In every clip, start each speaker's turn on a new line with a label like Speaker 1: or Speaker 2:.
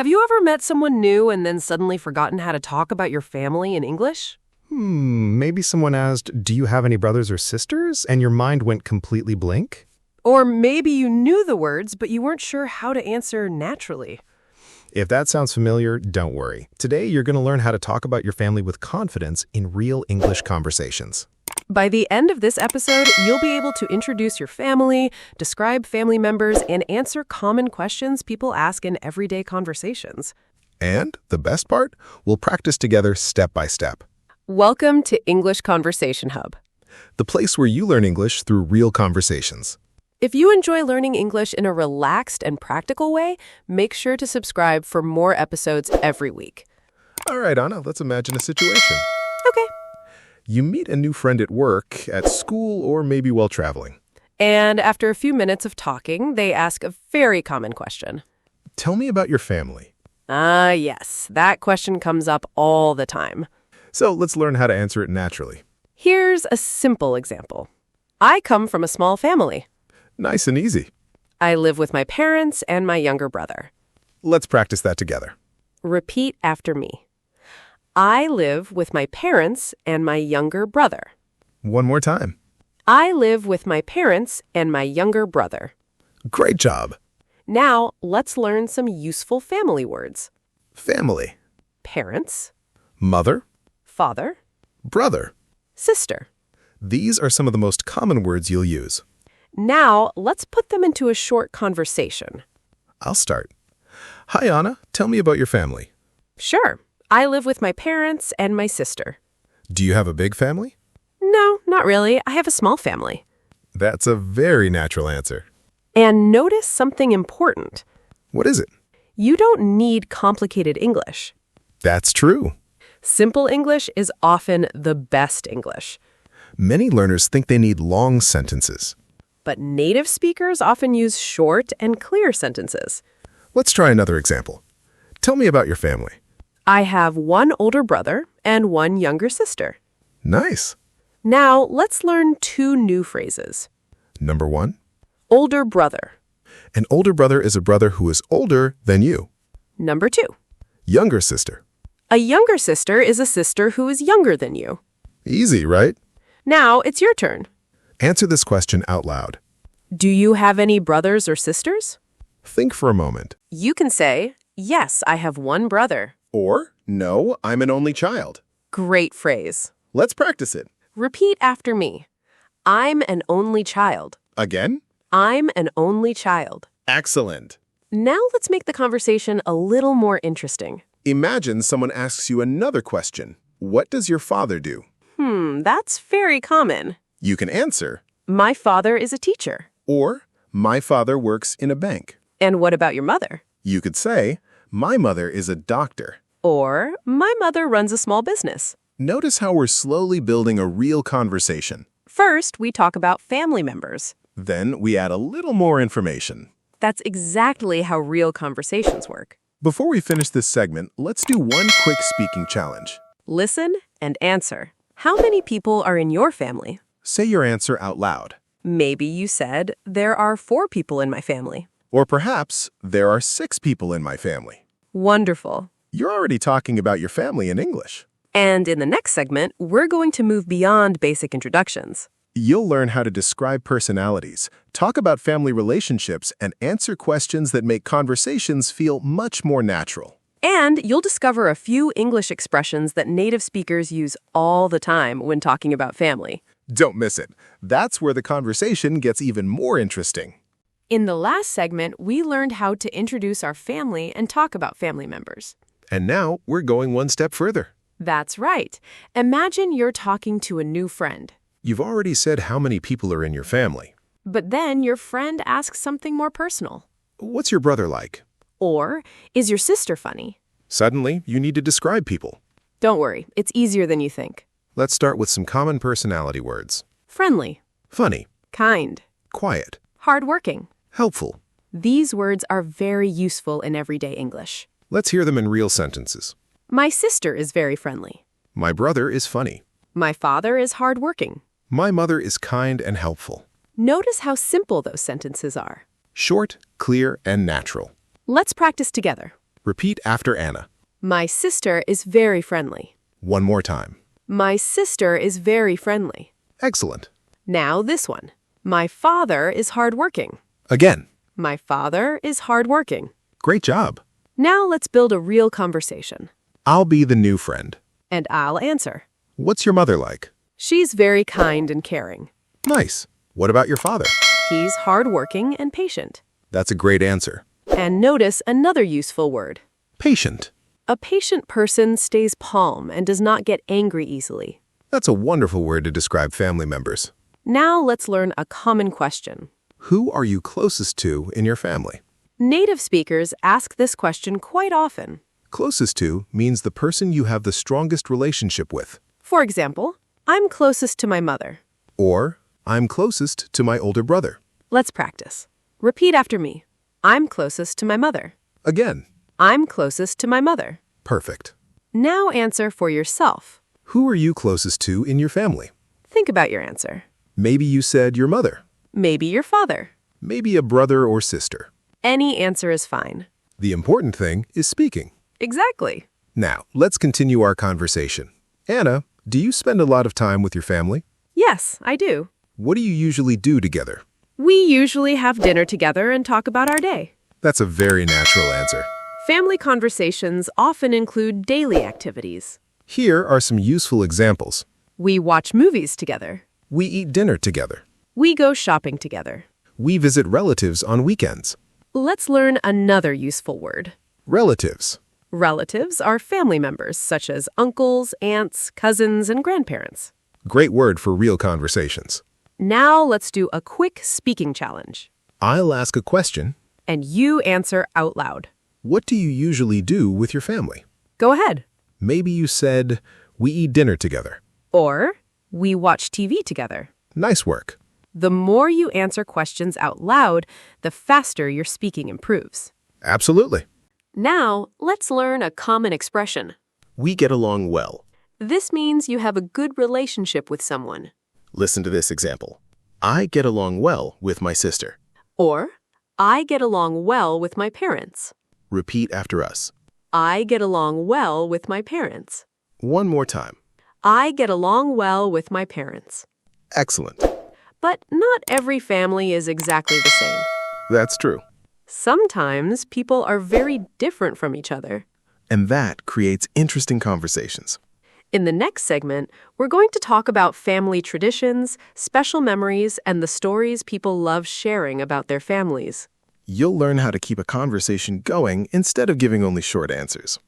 Speaker 1: Have you ever met someone new and then suddenly forgotten how to talk about your family in English?
Speaker 2: Maybe someone asked, do you have any brothers or sisters? And your mind went completely blank?
Speaker 1: Or maybe you knew the words, but you weren't sure how to answer naturally.
Speaker 2: If that sounds familiar, don't worry. Today, you're going to learn how to talk about your family with confidence in real English conversations.
Speaker 1: By the end of this episode, you'll be able to introduce your family, describe family members, and answer common questions people ask in everyday conversations.
Speaker 2: And the best part, we'll practice together step by step.
Speaker 1: Welcome to English Conversation Hub,
Speaker 2: the place where you learn English through real conversations.
Speaker 1: If you enjoy learning English in a relaxed and practical way, make sure to subscribe for more episodes every week.
Speaker 2: All right, Anna, let's imagine a situation.
Speaker 1: Okay.
Speaker 2: You meet a new friend at work, at school, or maybe while traveling.
Speaker 1: And after a few minutes of talking, they ask a very common question.
Speaker 2: Tell me about your family.
Speaker 1: Yes, that question comes up all the time.
Speaker 2: So let's learn how to answer it naturally.
Speaker 1: Here's a simple example. I come from a small family.
Speaker 2: Nice and easy.
Speaker 1: I live with my parents and my younger brother.
Speaker 2: Let's practice that together.
Speaker 1: Repeat after me. I live with my parents and my younger brother.
Speaker 2: One more time.
Speaker 1: I live with my parents and my younger brother.
Speaker 2: Great job.
Speaker 1: Now, let's learn some useful family words.
Speaker 2: Family.
Speaker 1: Parents.
Speaker 2: Mother.
Speaker 1: Father.
Speaker 2: Brother.
Speaker 1: Sister.
Speaker 2: These are some of the most common words you'll use.
Speaker 1: Now, let's put them into a short conversation.
Speaker 2: I'll start. Hi, Anna. Tell me about your family.
Speaker 1: Sure. I live with my parents and my sister.
Speaker 2: Do you have a big family?
Speaker 1: No, not really. I have a small family.
Speaker 2: That's a very natural answer.
Speaker 1: And notice something important.
Speaker 2: What is it?
Speaker 1: You don't need complicated English.
Speaker 2: That's true.
Speaker 1: Simple English is often the best English.
Speaker 2: Many learners think they need long sentences.
Speaker 1: But native speakers often use short and clear sentences.
Speaker 2: Let's try another example. Tell me about your family.
Speaker 1: I have one older brother and one younger sister.
Speaker 2: Nice.
Speaker 1: Now, let's learn two new phrases.
Speaker 2: Number 1.
Speaker 1: Older brother.
Speaker 2: An older brother is a brother who is older than you.
Speaker 1: Number 2.
Speaker 2: Younger sister.
Speaker 1: A younger sister is a sister who is younger than you.
Speaker 2: Easy, right?
Speaker 1: Now, it's your turn.
Speaker 2: Answer this question out loud.
Speaker 1: Do you have any brothers or sisters?
Speaker 2: Think for a moment.
Speaker 1: You can say, yes, I have one brother.
Speaker 2: Or, no, I'm an only child.
Speaker 1: Great phrase.
Speaker 2: Let's practice it.
Speaker 1: Repeat after me. I'm an only child.
Speaker 2: Again?
Speaker 1: I'm an only child.
Speaker 2: Excellent.
Speaker 1: Now let's make the conversation a little more interesting.
Speaker 2: Imagine someone asks you another question. What does your father do?
Speaker 1: That's very common.
Speaker 2: You can answer.
Speaker 1: My father is a teacher.
Speaker 2: Or, my father works in a bank.
Speaker 1: And what about your mother?
Speaker 2: You could say, my mother is a doctor.
Speaker 1: Or, my mother runs a small business.
Speaker 2: Notice how we're slowly building a real conversation.
Speaker 1: First, we talk about family members.
Speaker 2: Then we add a little more information.
Speaker 1: That's exactly how real conversations work.
Speaker 2: Before we finish this segment, let's do one quick speaking challenge.
Speaker 1: Listen and answer. How many people are in your family?
Speaker 2: Say your answer out loud.
Speaker 1: Maybe you said, there are 4 people in my family.
Speaker 2: Or perhaps, there are 6 people in my family.
Speaker 1: Wonderful.
Speaker 2: You're already talking about your family in English.
Speaker 1: And in the next segment, we're going to move beyond basic introductions.
Speaker 2: You'll learn how to describe personalities, talk about family relationships, and answer questions that make conversations feel much more natural.
Speaker 1: And you'll discover a few English expressions that native speakers use all the time when talking about family.
Speaker 2: Don't miss it. That's where the conversation gets even more interesting.
Speaker 1: In the last segment, we learned how to introduce our family and talk about family members.
Speaker 2: And now we're going one step further.
Speaker 1: That's right. Imagine you're talking to a new friend.
Speaker 2: You've already said how many people are in your family.
Speaker 1: But then your friend asks something more personal.
Speaker 2: What's your brother like?
Speaker 1: Or, is your sister funny?
Speaker 2: Suddenly, you need to describe people.
Speaker 1: Don't worry, it's easier than you think.
Speaker 2: Let's start with some common personality words.
Speaker 1: Friendly.
Speaker 2: Funny.
Speaker 1: Kind.
Speaker 2: Quiet.
Speaker 1: Hardworking.
Speaker 2: Helpful.
Speaker 1: These words are very useful in everyday English.
Speaker 2: Let's hear them in real sentences.
Speaker 1: My sister is very friendly.
Speaker 2: My brother is funny.
Speaker 1: My father is hardworking.
Speaker 2: My mother is kind and helpful.
Speaker 1: Notice how simple those sentences are.
Speaker 2: Short, clear, and natural.
Speaker 1: Let's practice together.
Speaker 2: Repeat after Anna.
Speaker 1: My sister is very friendly.
Speaker 2: One more time.
Speaker 1: My sister is very friendly.
Speaker 2: Excellent.
Speaker 1: Now this one. My father is hardworking.
Speaker 2: Again.
Speaker 1: My father is hardworking.
Speaker 2: Great job.
Speaker 1: Now let's build a real conversation.
Speaker 2: I'll be the new friend.
Speaker 1: And I'll answer.
Speaker 2: What's your mother like?
Speaker 1: She's very kind and caring.
Speaker 2: Nice. What about your father?
Speaker 1: He's hardworking and patient.
Speaker 2: That's a great answer.
Speaker 1: And notice another useful word.
Speaker 2: Patient.
Speaker 1: A patient person stays calm and does not get angry easily.
Speaker 2: That's a wonderful word to describe family members.
Speaker 1: Now let's learn a common question.
Speaker 2: Who are you closest to in your family?
Speaker 1: Native speakers ask this question quite often.
Speaker 2: Closest to means the person you have the strongest relationship with.
Speaker 1: For example, I'm closest to my mother.
Speaker 2: Or, I'm closest to my older brother.
Speaker 1: Let's practice. Repeat after me. I'm closest to my mother.
Speaker 2: Again.
Speaker 1: I'm closest to my mother.
Speaker 2: Perfect.
Speaker 1: Now answer for yourself.
Speaker 2: Who are you closest to in your family?
Speaker 1: Think about your answer.
Speaker 2: Maybe you said your mother.
Speaker 1: Maybe your father.
Speaker 2: Maybe a brother or sister.
Speaker 1: Any answer is fine.
Speaker 2: The important thing is speaking.
Speaker 1: Exactly.
Speaker 2: Now, let's continue our conversation. Anna, do you spend a lot of time with your family?
Speaker 1: Yes, I do.
Speaker 2: What do you usually do together?
Speaker 1: We usually have dinner together and talk about our day.
Speaker 2: That's a very natural answer.
Speaker 1: Family conversations often include daily activities.
Speaker 2: Here are some useful examples.
Speaker 1: We watch movies together.
Speaker 2: We eat dinner together.
Speaker 1: We go shopping together.
Speaker 2: We visit relatives on weekends.
Speaker 1: Let's learn another useful word.
Speaker 2: Relatives.
Speaker 1: Relatives are family members such as uncles, aunts, cousins, and grandparents.
Speaker 2: Great word for real conversations.
Speaker 1: Now let's do a quick speaking challenge.
Speaker 2: I'll ask a question.
Speaker 1: And you answer out loud.
Speaker 2: What do you usually do with your family?
Speaker 1: Go ahead.
Speaker 2: Maybe you said, we eat dinner together.
Speaker 1: Or, we watch TV together.
Speaker 2: Nice work.
Speaker 1: The more you answer questions out loud, the faster your speaking improves.
Speaker 2: Absolutely.
Speaker 1: Now, let's learn a common expression.
Speaker 2: We get along well.
Speaker 1: This means you have a good relationship with someone.
Speaker 2: Listen to this example. I get along well with my sister.
Speaker 1: Or, I get along well with my parents.
Speaker 2: Repeat after us.
Speaker 1: I get along well with my parents.
Speaker 2: One more time.
Speaker 1: I get along well with my parents.
Speaker 2: Excellent.
Speaker 1: But not every family is exactly the same.
Speaker 2: That's true.
Speaker 1: Sometimes people are very different from each other.
Speaker 2: And that creates interesting conversations.
Speaker 1: In the next segment, we're going to talk about family traditions, special memories, and the stories people love sharing about their families.
Speaker 2: You'll learn how to keep a conversation going instead of giving only short answers.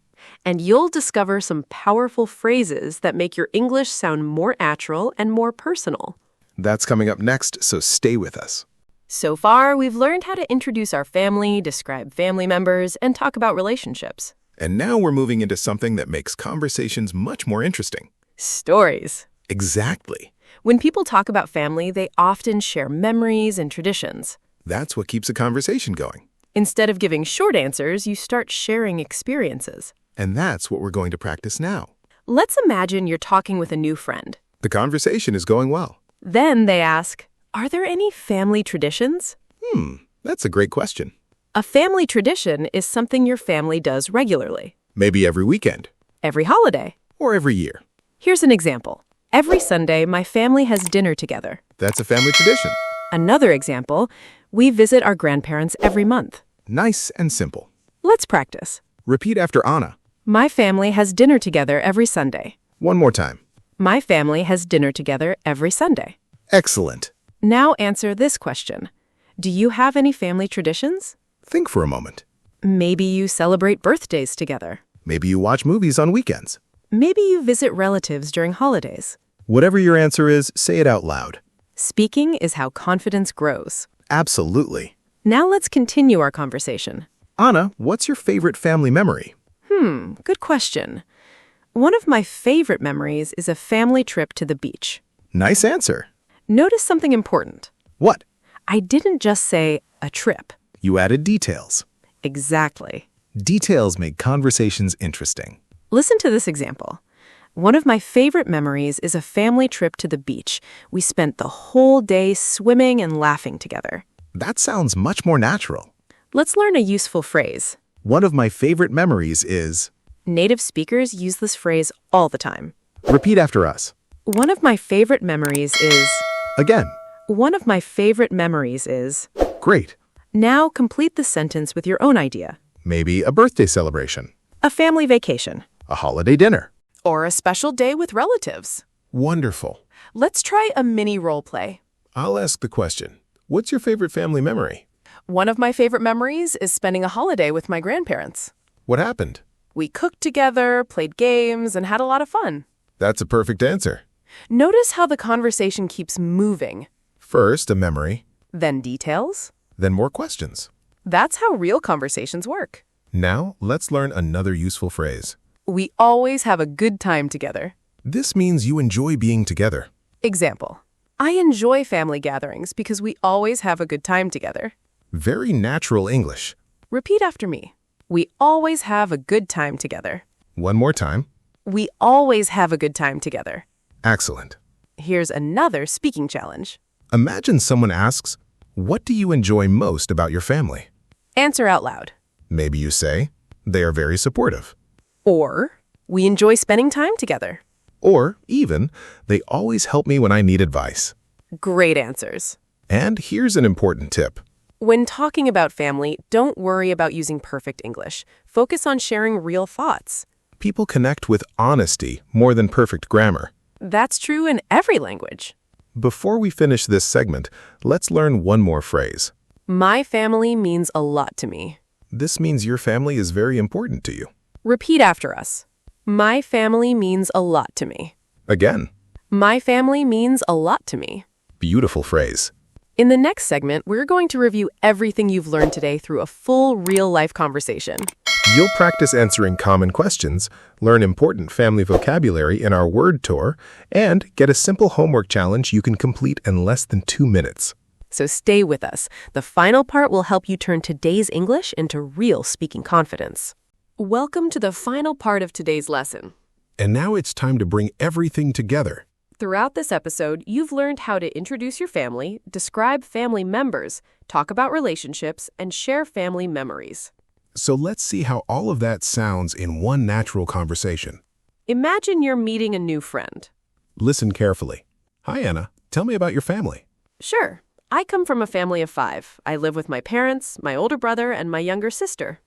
Speaker 1: And you'll discover some powerful phrases that make your English sound more natural and more personal.
Speaker 2: That's coming up next, so stay with us.
Speaker 1: So far, we've learned how to introduce our family, describe family members, and talk about relationships.
Speaker 2: And now we're moving into something that makes conversations much more interesting.
Speaker 1: Stories.
Speaker 2: Exactly.
Speaker 1: When people talk about family, they often share memories and traditions.
Speaker 2: That's what keeps a conversation going.
Speaker 1: Instead of giving short answers, you start sharing experiences.
Speaker 2: And that's what we're going to practice now.
Speaker 1: Let's imagine you're talking with a new friend.
Speaker 2: The conversation is going well.
Speaker 1: Then they ask, are there any family traditions?
Speaker 2: That's a great question.
Speaker 1: A family tradition is something your family does regularly.
Speaker 2: Maybe every weekend.
Speaker 1: Every holiday.
Speaker 2: Or every year.
Speaker 1: Here's an example. Every Sunday, my family has dinner together.
Speaker 2: That's a family tradition.
Speaker 1: Another example, we visit our grandparents every month.
Speaker 2: Nice and simple.
Speaker 1: Let's practice.
Speaker 2: Repeat after Anna.
Speaker 1: My family has dinner together every Sunday.
Speaker 2: One more time.
Speaker 1: My family has dinner together every Sunday.
Speaker 2: Excellent.
Speaker 1: Now answer this question. Do you have any family traditions?
Speaker 2: Think for a moment.
Speaker 1: Maybe you celebrate birthdays together.
Speaker 2: Maybe you watch movies on weekends.
Speaker 1: Maybe you visit relatives during holidays.
Speaker 2: Whatever your answer is, say it out loud.
Speaker 1: Speaking is how confidence grows.
Speaker 2: Absolutely.
Speaker 1: Now let's continue our conversation.
Speaker 2: Anna, what's your favorite family memory?
Speaker 1: Good question. One of my favorite memories is a family trip to the beach.
Speaker 2: Nice answer.
Speaker 1: Notice something important.
Speaker 2: What?
Speaker 1: I didn't just say a trip.
Speaker 2: You added details.
Speaker 1: Exactly.
Speaker 2: Details make conversations interesting.
Speaker 1: Listen to this example. One of my favorite memories is a family trip to the beach. We spent the whole day swimming and laughing together.
Speaker 2: That sounds much more natural.
Speaker 1: Let's learn a useful phrase.
Speaker 2: One of my favorite memories is...
Speaker 1: Native speakers use this phrase all the time.
Speaker 2: Repeat after us.
Speaker 1: One of my favorite memories is...
Speaker 2: Again.
Speaker 1: One of my favorite memories is...
Speaker 2: Great.
Speaker 1: Now complete the sentence with your own idea.
Speaker 2: Maybe a birthday celebration.
Speaker 1: A family vacation.
Speaker 2: A holiday dinner.
Speaker 1: Or a special day with relatives.
Speaker 2: Wonderful.
Speaker 1: Let's try a mini role play.
Speaker 2: I'll ask the question. What's your favorite family memory?
Speaker 1: One of my favorite memories is spending a holiday with my grandparents.
Speaker 2: What happened?
Speaker 1: We cooked together, played games, and had a lot of fun.
Speaker 2: That's a perfect answer.
Speaker 1: Notice how the conversation keeps moving.
Speaker 2: First, a memory.
Speaker 1: Then details.
Speaker 2: Then more questions.
Speaker 1: That's how real conversations work.
Speaker 2: Now, let's learn another useful phrase.
Speaker 1: We always have a good time together.
Speaker 2: This means you enjoy being together.
Speaker 1: Example. I enjoy family gatherings because we always have a good time together.
Speaker 2: Very natural English.
Speaker 1: Repeat after me. We always have a good time together.
Speaker 2: One more time.
Speaker 1: We always have a good time together.
Speaker 2: Excellent.
Speaker 1: Here's another speaking challenge.
Speaker 2: Imagine someone asks, what do you enjoy most about your family?
Speaker 1: Answer out loud.
Speaker 2: Maybe you say, they are very supportive.
Speaker 1: Or, we enjoy spending time together.
Speaker 2: Or, even, they always help me when I need advice.
Speaker 1: Great answers.
Speaker 2: And here's an important tip.
Speaker 1: When talking about family, don't worry about using perfect English. Focus on sharing real thoughts.
Speaker 2: People connect with honesty more than perfect grammar.
Speaker 1: That's true in every language.
Speaker 2: Before we finish this segment, let's learn one more phrase.
Speaker 1: My family means a lot to me.
Speaker 2: This means your family is very important to you.
Speaker 1: Repeat after us. My family means a lot to me.
Speaker 2: Again.
Speaker 1: My family means a lot to me.
Speaker 2: Beautiful phrase.
Speaker 1: In the next segment, we're going to review everything you've learned today through a full real-life conversation.
Speaker 2: You'll practice answering common questions, learn important family vocabulary in our word tour, and get a simple homework challenge you can complete in less than 2 minutes.
Speaker 1: So stay with us. The final part will help you turn today's English into real speaking confidence. Welcome to the final part of today's lesson.
Speaker 2: And now it's time to bring everything together.
Speaker 1: Throughout this episode, you've learned how to introduce your family, describe family members, talk about relationships, and share family memories.
Speaker 2: So let's see how all of that sounds in one natural conversation.
Speaker 1: Imagine you're meeting a new friend.
Speaker 2: Listen carefully. Hi, Anna. Tell me about your family.
Speaker 1: Sure. I come from a family of 5. I live with my parents, my older brother, and my younger sister.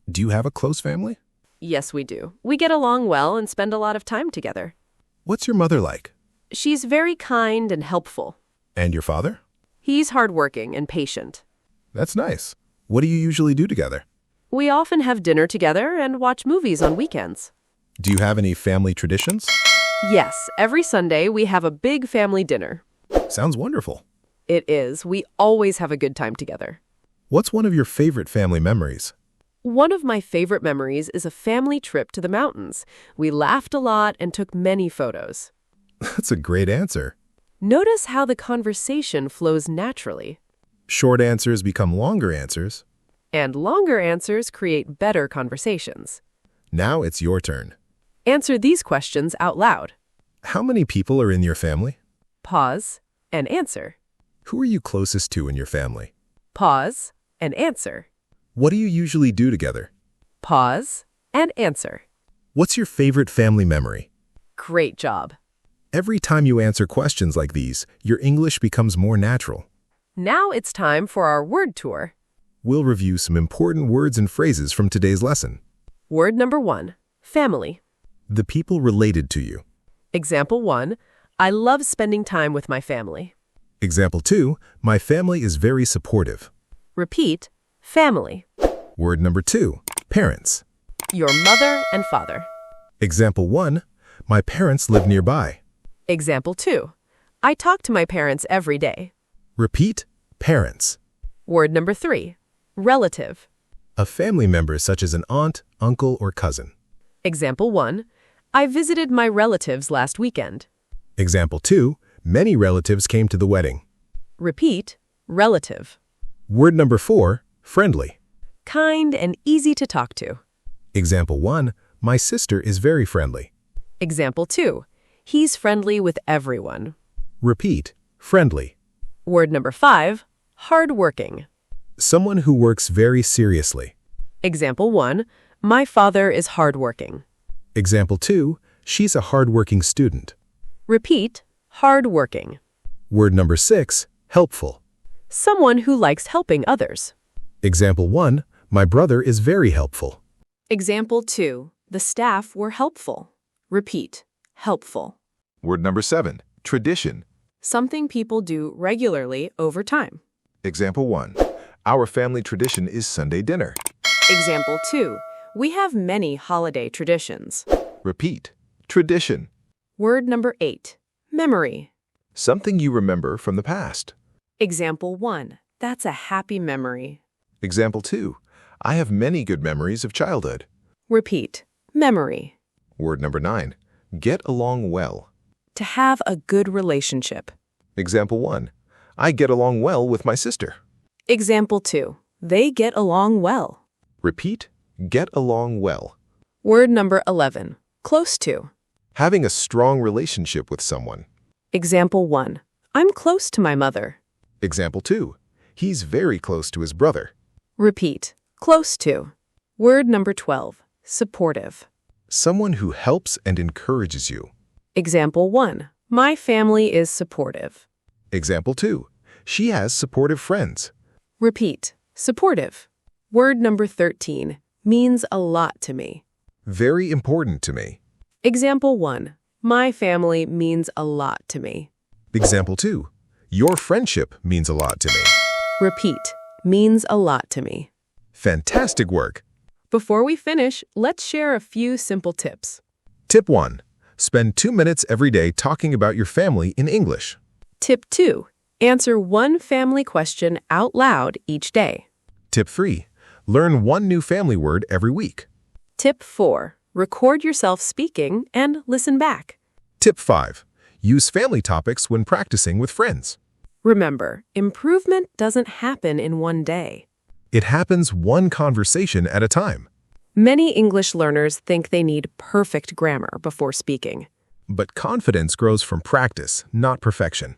Speaker 2: Do you have a close family?
Speaker 1: Yes, we do. We get along well and spend a lot of time together.
Speaker 2: What's your mother like?
Speaker 1: She's very kind and helpful.
Speaker 2: And your father?
Speaker 1: He's hardworking and patient.
Speaker 2: That's nice. What do you usually do together?
Speaker 1: We often have dinner together and watch movies on weekends.
Speaker 2: Do you have any family traditions?
Speaker 1: Yes, every Sunday we have a big family dinner.
Speaker 2: Sounds wonderful.
Speaker 1: It is. We always have a good time together.
Speaker 2: What's one of your favorite family memories?
Speaker 1: One of my favorite memories is a family trip to the mountains. We laughed a lot and took many photos.
Speaker 2: That's a great answer.
Speaker 1: Notice how the conversation flows naturally.
Speaker 2: Short answers become longer answers.
Speaker 1: And longer answers create better conversations.
Speaker 2: Now it's your turn.
Speaker 1: Answer these questions out loud.
Speaker 2: How many people are in your family?
Speaker 1: Pause and answer.
Speaker 2: Who are you closest to in your family?
Speaker 1: Pause and answer.
Speaker 2: What do you usually do together?
Speaker 1: Pause and answer.
Speaker 2: What's your favorite family memory?
Speaker 1: Great job.
Speaker 2: Every time you answer questions like these, your English becomes more natural.
Speaker 1: Now it's time for our word tour.
Speaker 2: We'll review some important words and phrases from today's lesson.
Speaker 1: Word number 1, family.
Speaker 2: The people related to you.
Speaker 1: Example 1, I love spending time with my family.
Speaker 2: Example 2, my family is very supportive.
Speaker 1: Repeat, family.
Speaker 2: Word number 2, parents.
Speaker 1: Your mother and father.
Speaker 2: Example 1, my parents live nearby.
Speaker 1: Example 2, I talk to my parents every day.
Speaker 2: Repeat, parents.
Speaker 1: Word number 3, relative.
Speaker 2: A family member such as an aunt, uncle, or cousin.
Speaker 1: Example 1, I visited my relatives last weekend.
Speaker 2: Example 2, many relatives came to the wedding.
Speaker 1: Repeat, relative.
Speaker 2: Word number 4, friendly.
Speaker 1: Kind and easy to talk to.
Speaker 2: Example 1, my sister is very friendly.
Speaker 1: Example 2, he's friendly with everyone.
Speaker 2: Repeat, friendly.
Speaker 1: Word number 5, hardworking.
Speaker 2: Someone who works very seriously.
Speaker 1: Example 1, my father is hardworking.
Speaker 2: Example 2, she's a hardworking student.
Speaker 1: Repeat, hardworking.
Speaker 2: Word number 6, helpful.
Speaker 1: Someone who likes helping others.
Speaker 2: Example 1, my brother is very helpful.
Speaker 1: Example 2, the staff were helpful. Repeat, helpful.
Speaker 3: Word number 7, tradition.
Speaker 1: Something people do regularly over time.
Speaker 3: Example 1, our family tradition is Sunday dinner.
Speaker 1: Example 2, we have many holiday traditions.
Speaker 3: Repeat, tradition.
Speaker 1: Word number 8, memory.
Speaker 3: Something you remember from the past.
Speaker 1: Example 1, that's a happy memory.
Speaker 3: Example 2, I have many good memories of childhood.
Speaker 1: Repeat, memory.
Speaker 3: Word number 9, get along well.
Speaker 1: To have a good relationship.
Speaker 3: Example 1, I get along well with my sister.
Speaker 1: Example 2, they get along well.
Speaker 3: Repeat, get along well.
Speaker 1: Word number 11, close to.
Speaker 3: Having a strong relationship with someone.
Speaker 1: Example 1, I'm close to my mother.
Speaker 3: Example 2, he's very close to his brother.
Speaker 1: Repeat, close to. Word number 12, supportive.
Speaker 3: Someone who helps and encourages you.
Speaker 1: Example 1, my family is supportive.
Speaker 3: Example 2, she has supportive friends.
Speaker 1: Repeat, supportive. Word number 13, means a lot to me.
Speaker 3: Very important to me.
Speaker 1: Example 1, my family means a lot to me.
Speaker 3: Example 2, your friendship means a lot to me.
Speaker 1: Repeat, means a lot to me.
Speaker 3: Fantastic work.
Speaker 1: Before we finish, let's share a few simple tips.
Speaker 3: Tip 1, spend 2 minutes every day talking about your family in English.
Speaker 1: Tip 2, answer one family question out loud each day.
Speaker 3: Tip 3, learn one new family word every week.
Speaker 1: Tip 4, record yourself speaking and listen back.
Speaker 3: Tip 5, use family topics when practicing with friends.
Speaker 1: Remember, improvement doesn't happen in one day.
Speaker 3: It happens one conversation at a time.
Speaker 1: Many English learners think they need perfect grammar before speaking.
Speaker 3: But confidence grows from practice, not perfection.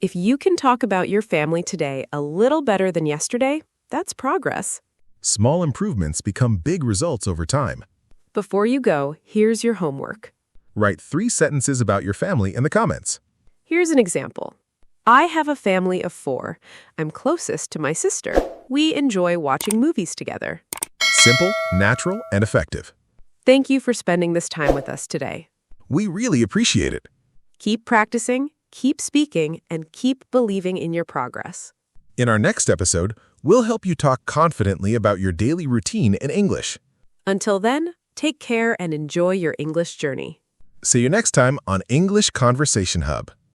Speaker 1: If you can talk about your family today a little better than yesterday, that's progress.
Speaker 3: Small improvements become big results over time.
Speaker 1: Before you go, here's your homework.
Speaker 3: Write 3 sentences about your family in the comments.
Speaker 1: Here's an example. I have a family of 4. I'm closest to my sister. We enjoy watching movies together.
Speaker 3: Simple, natural, and effective.
Speaker 1: Thank you for spending this time with us today.
Speaker 3: We really appreciate it.
Speaker 1: Keep practicing, keep speaking, and keep believing in your progress.
Speaker 3: In our next episode, we'll help you talk confidently about your daily routine in English.
Speaker 1: Until then, take care and enjoy your English journey.
Speaker 3: See you next time on English Conversation Hub.